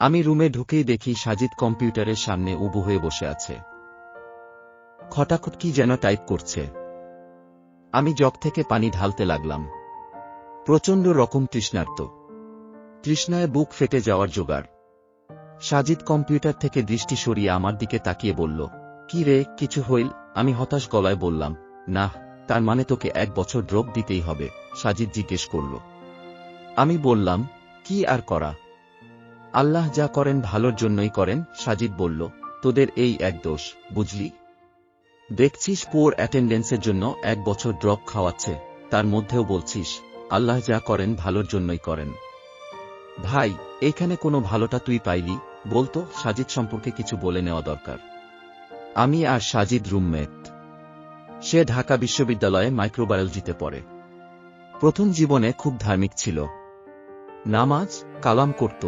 আমি রুমে ঢুকেই দেখি সাজিদ কম্পিউটারের সামনে উবু হয়ে বসে আছে। খটাখট কি যেন টাইপ করছে। আমি জগ থেকে পানি ঢালতে লাগলাম। প্রচণ্ড রকম তৃষ্ণায় বুক ফেটে যাওয়ার জোগাড়। সাজিদ কম্পিউটার থেকে দৃষ্টি সরিয়ে আমার দিকে তাকিয়ে বলল, কি রে, কিছু হইল? আমি হতাশ গলায় বললাম, না। তার মানে তোকে 1 বছর ড্রপ দিতেই হবে? সাজিদ জিজ্ঞেস করল। আমি বললাম, কি আর করা, আল্লাহ যা করেন ভালোর জন্যই করেন। সাজিদ বলল, তোদের এই এক দোষ, বুঝলি? দেখছিস পুওর অ্যাটেন্ডেন্সের জন্য 1 বছর ড্রপ খাওয়াচ্ছে, তার মধ্যেও বলছিস আল্লাহ যা করেন ভালোর জন্যই করেন। ভাই, এইখানে কোনো ভালোটা তুই পাইলি? বলতো, সাজিদ সম্পর্কে কিছু বলে নেওয়া দরকার। আমি আর সাজিদ রুমমেট। সে ঢাকা বিশ্ববিদ্যালয়ে মাইক্রোবায়োলজিতে পড়ে। প্রথম জীবনে খুব ধার্মিক ছিল, নামাজ কালাম করত,